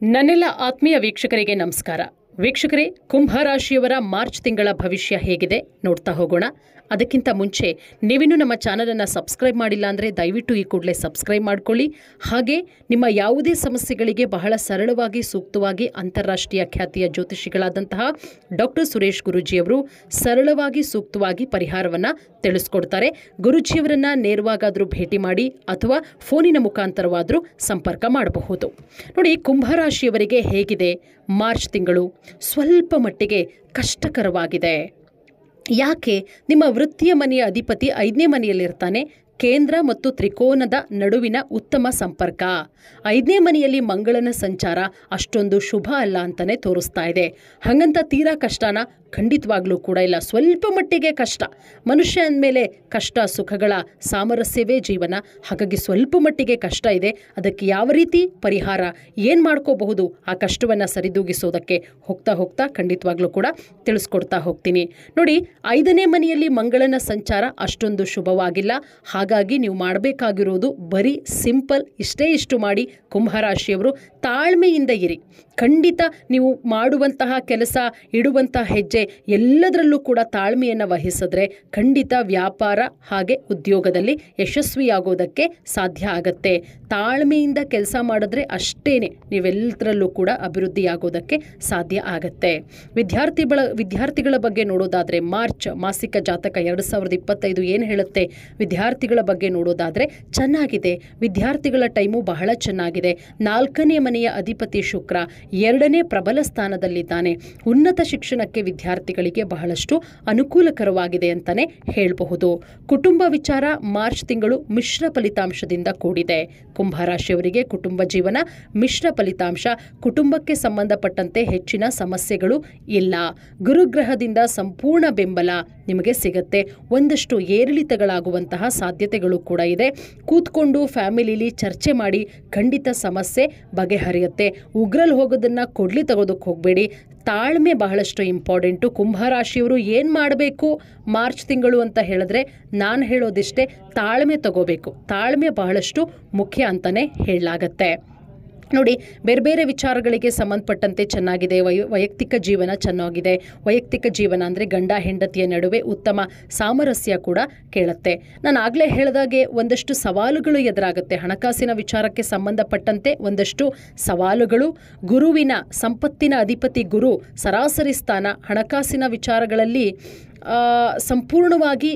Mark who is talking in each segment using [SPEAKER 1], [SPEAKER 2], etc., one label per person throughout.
[SPEAKER 1] ನನ್ನೆಲ್ಲ ಆತ್ಮೀಯ ವೀಕ್ಷಕರಿಗೆ ನಮಸ್ಕಾರ. ವೀಕ್ಷಕರೇ, ಕುಂಭರಾಶಿಯವರ ಮಾರ್ಚ್ ತಿಂಗಳ ಭವಿಷ್ಯ ಹೇಗಿದೆ ನೋಡ್ತಾ ಹೋಗೋಣ. ಅದಕ್ಕಿಂತ ಮುಂಚೆ ನೀವಿನ್ನೂ ನಮ್ಮ ಚಾನಲನ್ನು ಸಬ್ಸ್ಕ್ರೈಬ್ ಮಾಡಿಲ್ಲ ಅಂದರೆ ದಯವಿಟ್ಟು ಈ ಕೂಡಲೇ ಸಬ್ಸ್ಕ್ರೈಬ್ ಮಾಡ್ಕೊಳ್ಳಿ. ಹಾಗೆ ನಿಮ್ಮ ಯಾವುದೇ ಸಮಸ್ಯೆಗಳಿಗೆ ಬಹಳ ಸರಳವಾಗಿ ಸೂಕ್ತವಾಗಿ ಅಂತಾರಾಷ್ಟ್ರೀಯ ಖ್ಯಾತಿಯ ಜ್ಯೋತಿಷಿಗಳಾದಂತಹ ಡಾಕ್ಟರ್ ಸುರೇಶ್ ಗುರೂಜಿಯವರು ಸರಳವಾಗಿ ಸೂಕ್ತವಾಗಿ ಪರಿಹಾರವನ್ನು ತಿಳಿಸ್ಕೊಡ್ತಾರೆ. ಗುರೂಜಿಯವರನ್ನು ನೇರವಾಗಾದರೂ ಭೇಟಿ ಮಾಡಿ ಅಥವಾ ಫೋನಿನ ಮುಖಾಂತರವಾದರೂ ಸಂಪರ್ಕ ಮಾಡಬಹುದು. ನೋಡಿ, ಕುಂಭರಾಶಿಯವರಿಗೆ ಹೇಗಿದೆ ಮಾರ್ಚ್ ತಿಂಗಳು? ಸ್ವಲ್ಪ ಮಟ್ಟಿಗೆ ಕಷ್ಟಕರವಾಗಿದೆ. ಯಾಕೆ? ನಿಮ್ಮ ವೃತ್ತಿಯ ಮನೆಯ ಅಧಿಪತಿ 5ನೇ ಮನೆಯಲ್ಲಿರ್ತಾನೆ. ಕೇಂದ್ರ ಮತ್ತು ತ್ರಿಕೋನದ ನಡುವಿನ ಉತ್ತಮ ಸಂಪರ್ಕ. 5ನೇ ಮನೆಯಲ್ಲಿ ಮಂಗಳನ ಸಂಚಾರ ಅಷ್ಟೊಂದು ಶುಭ ಅಲ್ಲ ಅಂತಾನೆ ತೋರಿಸ್ತಾ ಇದೆ. ಹಾಗಂತ ತೀರಾ ಕಷ್ಟನ? ಖಂಡಿತವಾಗ್ಲೂ ಕೂಡ ಇಲ್ಲ. ಸ್ವಲ್ಪ ಮಟ್ಟಿಗೆ ಕಷ್ಟ. ಮನುಷ್ಯ ಅಂದಮೇಲೆ ಕಷ್ಟ ಸುಖಗಳ ಸಾಮರಸ್ಯವೇ ಜೀವನ. ಹಾಗಾಗಿ ಸ್ವಲ್ಪ ಮಟ್ಟಿಗೆ ಕಷ್ಟ ಇದೆ. ಅದಕ್ಕೆ ಯಾವ ರೀತಿ ಪರಿಹಾರ, ಏನು ಮಾಡ್ಕೋಬಹುದು ಆ ಕಷ್ಟವನ್ನು ಸರಿದೂಗಿಸೋದಕ್ಕೆ ಹೋಗ್ತಾ ಖಂಡಿತವಾಗ್ಲೂ ಕೂಡ ತಿಳಿಸ್ಕೊಡ್ತಾ ಹೋಗ್ತೀನಿ. ನೋಡಿ, 5ನೇ ಮನೆಯಲ್ಲಿ ಮಂಗಳನ ಸಂಚಾರ ಅಷ್ಟೊಂದು ಶುಭವಾಗಿಲ್ಲ. ಹಾಗಾಗಿ ನೀವು ಮಾಡಬೇಕಾಗಿರೋದು ಬರೀ ಸಿಂಪಲ್ ಇಷ್ಟು ಮಾಡಿ. ಕುಂಭರಾಶಿಯವರು ತಾಳ್ಮೆಯಿಂದ ಇರಿ. ಖಂಡಿತ ನೀವು ಮಾಡುವಂತಹ ಕೆಲಸ, ಇಡುವಂತಹ ಹೆಜ್ಜೆ ಎಲ್ಲದರಲ್ಲೂ ಕೂಡ ತಾಳ್ಮೆಯನ್ನು ವಹಿಸಿದ್ರೆ ಖಂಡಿತ ವ್ಯಾಪಾರ ಹಾಗೆ ಉದ್ಯೋಗದಲ್ಲಿ ಯಶಸ್ವಿಯಾಗೋದಕ್ಕೆ ಸಾಧ್ಯ ಆಗತ್ತೆ. ತಾಳ್ಮೆಯಿಂದ ಕೆಲಸ ಮಾಡಿದ್ರೆ ಅಷ್ಟೇನೆ ನೀವೆಲ್ಲದರಲ್ಲೂ ಕೂಡ ಅಭಿವೃದ್ಧಿಯಾಗೋದಕ್ಕೆ ಸಾಧ್ಯ ಆಗತ್ತೆ. ವಿದ್ಯಾರ್ಥಿಗಳ ಬಗ್ಗೆ ನೋಡೋದಾದರೆ ಮಾರ್ಚ್ ಮಾಸಿಕ ಜಾತಕ 2025 ಏನು ಹೇಳುತ್ತೆ? ವಿದ್ಯಾರ್ಥಿಗಳ ಬಗ್ಗೆ ನೋಡೋದಾದರೆ ಚೆನ್ನಾಗಿದೆ. ವಿದ್ಯಾರ್ಥಿಗಳ ಟೈಮು ಬಹಳ ಚೆನ್ನಾಗಿದೆ. 4ನೇ ಮನೆಯ ಅಧಿಪತಿ ಶುಕ್ರ 2ನೇ ಪ್ರಬಲ ಸ್ಥಾನದಲ್ಲಿದ್ದಾನೆ. ಉನ್ನತ ಶಿಕ್ಷಣಕ್ಕೆ ವಿದ್ಯಾರ್ಥಿಗಳಿಗೆ ಬಹಳಷ್ಟು ಅನುಕೂಲಕರವಾಗಿದೆ ಅಂತಾನೆ ಹೇಳಬಹುದು. ಕುಟುಂಬ ವಿಚಾರ ಮಾರ್ಚ್ ತಿಂಗಳು ಮಿಶ್ರ ಫಲಿತಾಂಶದಿಂದ ಕೂಡಿದೆ. ಕುಂಭರಾಶಿಯವರಿಗೆ ಕುಟುಂಬ ಜೀವನ ಮಿಶ್ರ ಫಲಿತಾಂಶ. ಕುಟುಂಬಕ್ಕೆ ಸಂಬಂಧಪಟ್ಟಂತೆ ಹೆಚ್ಚಿನ ಸಮಸ್ಯೆಗಳು ಇಲ್ಲ. ಗುರುಗ್ರಹದಿಂದ ಸಂಪೂರ್ಣ ಬೆಂಬಲ ನಿಮಗೆ ಸಿಗುತ್ತೆ. ಒಂದಷ್ಟು ಏರಿಳಿತಗಳಾಗುವಂತಹ ಸಾಧ್ಯತೆಗಳು ಕೂಡ ಇದೆ. ಕೂತ್ಕೊಂಡು ಫ್ಯಾಮಿಲಿಲಿ ಚರ್ಚೆ ಮಾಡಿ ಖಂಡಿತ ಸಮಸ್ಯೆ ಬಗೆಹರಿಯುತ್ತೆ. ಉಗ್ರಲ್ಲಿ ಹೋಗೋದನ್ನ ಕೊಡ್ಲಿ ತೆಗೋದಕ್ಕೆ ಹೋಗಬೇಡಿ. ತಾಳ್ಮೆ ಬಹಳಷ್ಟು ಇಂಪಾರ್ಟೆಂಟು. ಕುಂಭರಾಶಿಯವರು ಏನು ಮಾಡಬೇಕು ಮಾರ್ಚ್ ತಿಂಗಳು ಅಂತ ಹೇಳಿದ್ರೆ ನಾನು ಹೇಳೋದಿಷ್ಟೇ, ತಾಳ್ಮೆ ತಗೋಬೇಕು. ತಾಳ್ಮೆ ಬಹಳಷ್ಟು ಮುಖ್ಯ ಅಂತಲೇ ಹೇಳಲಾಗತ್ತೆ. ನೋಡಿ, ಬೇರೆ ಬೇರೆ ವಿಚಾರಗಳಿಗೆ ಸಂಬಂಧಪಟ್ಟಂತೆ ಚೆನ್ನಾಗಿದೆ. ವೈಯಕ್ತಿಕ ಜೀವನ ಚೆನ್ನಾಗಿದೆ. ವೈಯಕ್ತಿಕ ಜೀವನ ಅಂದರೆ ಗಂಡ ಹೆಂಡತಿಯ ನಡುವೆ ಉತ್ತಮ ಸಾಮರಸ್ಯ ಕೂಡ ಕೇಳುತ್ತೆ. ನಾನು ಆಗಲೇ ಹೇಳಿದಾಗೆ ಒಂದಷ್ಟು ಸವಾಲುಗಳು ಎದುರಾಗುತ್ತೆ. ಹಣಕಾಸಿನ ವಿಚಾರಕ್ಕೆ ಸಂಬಂಧಪಟ್ಟಂತೆ ಒಂದಷ್ಟು ಸವಾಲುಗಳು. ಗುರುವಿನ ಸಂಪತ್ತಿನ ಅಧಿಪತಿ ಗುರು ಸರಾಸರಿ ಸ್ಥಾನ. ಹಣಕಾಸಿನ ವಿಚಾರಗಳಲ್ಲಿ ಸಂಪೂರ್ಣವಾಗಿ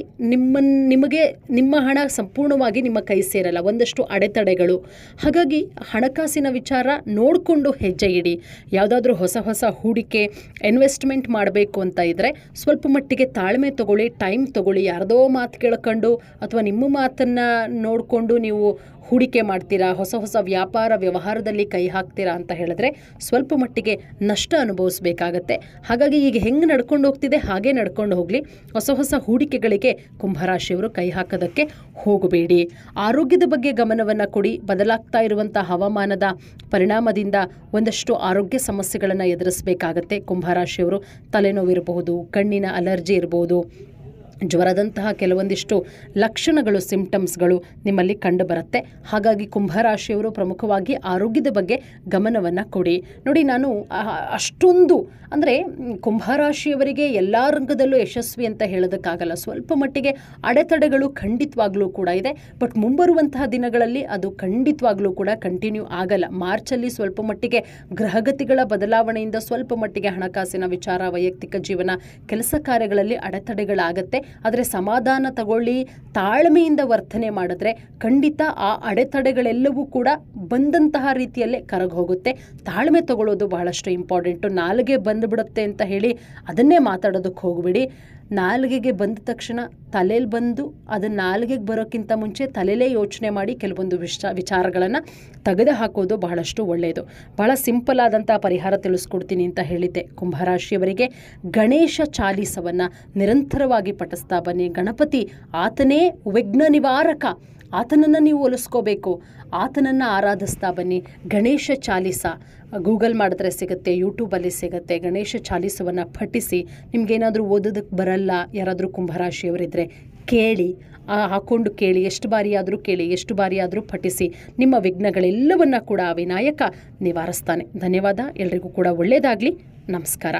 [SPEAKER 1] ನಿಮಗೆ ನಿಮ್ಮ ಹಣ ಸಂಪೂರ್ಣವಾಗಿ ನಿಮ್ಮ ಕೈ ಸೇರಲ್ಲ. ಒಂದಷ್ಟು ಅಡೆತಡೆಗಳು. ಹಾಗಾಗಿ ಹಣಕಾಸಿನ ವಿಚಾರ ನೋಡಿಕೊಂಡು ಹೆಜ್ಜೆ ಇಡಿ. ಯಾವುದಾದ್ರೂ ಹೊಸ ಹೂಡಿಕೆ ಇನ್ವೆಸ್ಟ್ಮೆಂಟ್ ಮಾಡಬೇಕು ಅಂತ ಇದ್ದರೆ ಸ್ವಲ್ಪ ಮಟ್ಟಿಗೆ ತಾಳ್ಮೆ ತಗೊಳ್ಳಿ, ಟೈಮ್ ತಗೊಳ್ಳಿ. ಯಾರದೋ ಮಾತು ಕೇಳ್ಕೊಂಡು ಅಥವಾ ನಿಮ್ಮ ಮಾತನ್ನು ನೋಡಿಕೊಂಡು ನೀವು ಹೂಡಿಕೆ ಮಾಡ್ತೀರಾ, ಹೊಸ ವ್ಯಾಪಾರ ವ್ಯವಹಾರದಲ್ಲಿ ಕೈ ಹಾಕ್ತೀರಾ ಅಂತ ಹೇಳಿದ್ರೆ ಸ್ವಲ್ಪ ಮಟ್ಟಿಗೆ ನಷ್ಟ ಅನುಭವಿಸಬೇಕಾಗತ್ತೆ. ಹಾಗಾಗಿ ಈಗ ಹೆಂಗೆ ನಡ್ಕೊಂಡು ಹೋಗ್ತಿದೆ ಹಾಗೆ ನಡ್ಕೊಂಡು ಹೋಗಲಿ. ಹೊಸ ಹೂಡಿಕೆಗಳಿಗೆ ಕುಂಭರಾಶಿಯವರು ಕೈ ಹಾಕೋದಕ್ಕೆ ಹೋಗಬೇಡಿ. ಆರೋಗ್ಯದ ಬಗ್ಗೆ ಗಮನವನ್ನು ಕೊಡಿ. ಬದಲಾಗ್ತಾ ಇರುವಂಥ ಹವಾಮಾನದ ಪರಿಣಾಮದಿಂದ ಒಂದಷ್ಟು ಆರೋಗ್ಯ ಸಮಸ್ಯೆಗಳನ್ನು ಎದುರಿಸಬೇಕಾಗತ್ತೆ. ಕುಂಭರಾಶಿಯವರು ತಲೆನೋವಿರಬಹುದು, ಕಣ್ಣಿನ ಅಲರ್ಜಿ ಇರಬಹುದು, ಜ್ವರದಂತಹ ಕೆಲವೊಂದಿಷ್ಟು ಲಕ್ಷಣಗಳು, ಸಿಂಪ್ಟಮ್ಸ್ಗಳು ನಿಮ್ಮಲ್ಲಿ ಕಂಡು ಬರುತ್ತೆ. ಹಾಗಾಗಿ ಕುಂಭರಾಶಿಯವರು ಪ್ರಮುಖವಾಗಿ ಆರೋಗ್ಯದ ಬಗ್ಗೆ ಗಮನವನ್ನು ಕೊಡಿ. ನೋಡಿ, ನಾನು ಅಷ್ಟೊಂದು ಅಂದರೆ ಕುಂಭರಾಶಿಯವರಿಗೆ ಎಲ್ಲ ರಂಗದಲ್ಲೂ ಯಶಸ್ವಿ ಅಂತ ಹೇಳೋದಕ್ಕಾಗಲ್ಲ. ಸ್ವಲ್ಪ ಮಟ್ಟಿಗೆ ಅಡೆತಡೆಗಳು ಖಂಡಿತವಾಗ್ಲೂ ಕೂಡ ಇದೆ. ಬಟ್ ಮುಂಬರುವಂತಹ ದಿನಗಳಲ್ಲಿ ಅದು ಖಂಡಿತವಾಗ್ಲೂ ಕೂಡ ಕಂಟಿನ್ಯೂ ಆಗಲ್ಲ. ಮಾರ್ಚಲ್ಲಿ ಸ್ವಲ್ಪ ಮಟ್ಟಿಗೆ ಗ್ರಹಗತಿಗಳ ಬದಲಾವಣೆಯಿಂದ ಸ್ವಲ್ಪ ಮಟ್ಟಿಗೆ ಹಣಕಾಸಿನ ವಿಚಾರ, ವೈಯಕ್ತಿಕ ಜೀವನ, ಕೆಲಸ ಕಾರ್ಯಗಳಲ್ಲಿ ಅಡೆತಡೆಗಳಾಗತ್ತೆ. ಆದರೆ ಸಮಾಧಾನ ತಗೊಳ್ಳಿ, ತಾಳ್ಮೆಯಿಂದ ವರ್ತನೆ ಮಾಡಿದ್ರೆ ಖಂಡಿತ ಆ ಅಡೆತಡೆಗಳೆಲ್ಲವೂ ಕೂಡ ಬಂದಂತಹ ರೀತಿಯಲ್ಲೇ ಕರಗಿ ಹೋಗುತ್ತೆ. ತಾಳ್ಮೆ ತಗೊಳ್ಳೋದು ಬಹಳಷ್ಟು ಇಂಪಾರ್ಟೆಂಟು. ನಾಲಿಗೆ ಬಂದುಬಿಡುತ್ತೆ ಅಂತ ಹೇಳಿ ಅದನ್ನೇ ಮಾತಾಡೋದಕ್ಕೆ ಹೋಗಬೇಡಿ. ನಾಲಿಗೆಗೆ ಬಂದ ತಕ್ಷಣ ತಲೆಯಲ್ಲಿ ಬಂದು ಅದನ್ನು ನಾಲಿಗೆಗೆ ಬರೋಕ್ಕಿಂತ ಮುಂಚೆ ತಲೆಯಲ್ಲೇ ಯೋಚನೆ ಮಾಡಿ ಕೆಲವೊಂದು ವಿಚಾರಗಳನ್ನು ತೆಗೆದು ಹಾಕೋದು ಬಹಳಷ್ಟು ಒಳ್ಳೆಯದು. ಬಹಳ ಸಿಂಪಲ್ ಆದಂಥ ಪರಿಹಾರ ತಿಳಿಸ್ಕೊಡ್ತೀನಿ ಅಂತ ಹೇಳಿದ್ದೆ. ಕುಂಭರಾಶಿಯವರಿಗೆ ಗಣೇಶ ಚಾಲೀಸವನ್ನು ನಿರಂತರವಾಗಿ ಪಠಿಸ್ತಾ ಬನ್ನಿ. ಗಣಪತಿ ಆತನೇ ವಿಘ್ನ ನಿವಾರಕ. ಆತನನ್ನು ನೀವು ಒಲಿಸ್ಕೋಬೇಕು. ಆತನನ್ನು ಆರಾಧಿಸ್ತಾ ಬನ್ನಿ. ಗಣೇಶ ಚಾಲೀಸ ಗೂಗಲ್ ಮಾಡಿದ್ರೆ ಸಿಗುತ್ತೆ, ಯೂಟ್ಯೂಬಲ್ಲಿ ಸಿಗುತ್ತೆ. ಗಣೇಶ ಚಾಲೀಸವನ್ನು ಪಠಿಸಿ. ನಿಮಗೇನಾದರೂ ಓದೋದಕ್ಕೆ ಬರಲ್ಲ, ಯಾರಾದರೂ ಕುಂಭರಾಶಿಯವರಿದ್ದರೆ ಕೇಳಿ ಹಾಕ್ಕೊಂಡು ಕೇಳಿ, ಎಷ್ಟು ಬಾರಿ ಆದರೂ ಕೇಳಿ, ಎಷ್ಟು ಬಾರಿ ಆದರೂ ಪಠಿಸಿ, ನಿಮ್ಮ ವಿಘ್ನಗಳೆಲ್ಲವನ್ನ ಕೂಡ ವಿನಾಯಕ ನಿವಾರಿಸ್ತಾನೆ. ಧನ್ಯವಾದ. ಎಲ್ರಿಗೂ ಕೂಡ ಒಳ್ಳೆಯದಾಗಲಿ. ನಮಸ್ಕಾರ.